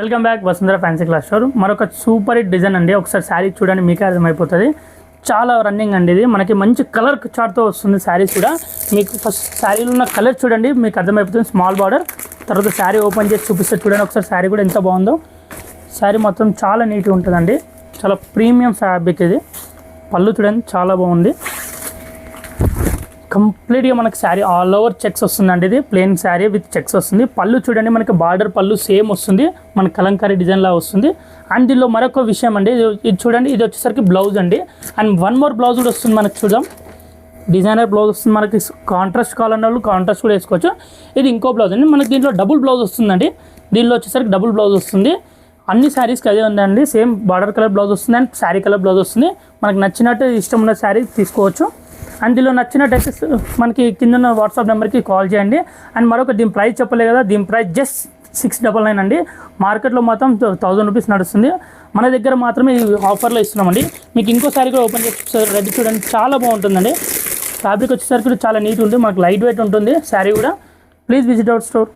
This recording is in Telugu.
Welcome back Vasundhara fancy class store. మరొక సూపర్ హిట్ డిజైన్ అండి. ఒకసారి శారీ చూడండి, మీకే అర్థమైపోతుంది. చాలా రన్నింగ్ అండి. ఇది మనకి మంచి కలర్ చార్ట్తో వస్తుంది శారీస్ కూడా. మీకు ఫస్ట్ శారీలో ఉన్న కలర్ చూడండి, మీకు అర్థమైపోతుంది. స్మాల్ బార్డర్, తర్వాత శారీ ఓపెన్ చేసి చూపిస్తే చూడండి ఒకసారి శారీ కూడా ఎంత బాగుందో. శారీ మొత్తం చాలా నీట్గా ఉంటుందండి. చాలా ప్రీమియం ఫ్యాబ్రిక్ ఇది. పళ్ళు చూడండి చాలా బాగుంది. కంప్లీట్గా మనకి శారీ ఆల్ ఓవర్ చెక్స్ వస్తుందండి. ఇది ప్లెయిన్ శారీ విత్ చెక్స్ వస్తుంది. పళ్ళు చూడండి మనకి బార్డర్ పళ్ళు సేమ్ వస్తుంది, మన కలంకారీ డిజైన్లా వస్తుంది. అండ్ దీనిలో మరొక విషయం అండి, ఇది చూడండి, ఇది వచ్చేసరికి బ్లౌజ్ అండి. అండ్ వన్ మోర్ బ్లౌజ్ కూడా వస్తుంది మనకి. చూద్దాం, డిజైనర్ బ్లౌజ్ వస్తుంది మనకి. కాంట్రాస్ట్ కావాలన్న వాళ్ళు కాంట్రాస్ట్ కూడా వేసుకోవచ్చు. ఇది ఇంకో బ్లౌజ్ అండి. మనకి దీంట్లో డబుల్ బ్లౌజ్ వస్తుందండి. దీనిలో వచ్చేసరికి డబుల్ బ్లౌజ్ వస్తుంది. అన్ని శారీస్కి అదే ఉందండి. సేమ్ బార్డర్ కలర్ బ్లౌజ్ వస్తుంది అండ్ శారీ కలర్ బ్లౌజ్ వస్తుంది. మనకు నచ్చినట్టు ఇష్టం ఉన్న శారీ తీసుకోవచ్చు. అండ్ దీనిలో నచ్చినట్టయితే మనకి కింద వాట్సాప్ నెంబర్కి కాల్ చేయండి. అండ్ మరొక దీని ప్రైస్ చెప్పలే కదా, దీని ప్రైస్ జస్ట్ 699 అండి. మార్కెట్లో మొత్తం 1000 రూపీస్ నడుస్తుంది. మన దగ్గర మాత్రమే ఈ ఆఫర్లో ఇస్తున్నామండి. మీకు ఇంకో శారీ కూడా ఓపెన్ చేసి రెడీ చూడండి, చాలా బాగుంటుందండి. ఫ్యాబ్రిక్ వచ్చేసరికి చాలా నీట్ ఉంటుంది, మనకు లైట్ వెయిట్ ఉంటుంది శారీ కూడా. Please visit our store.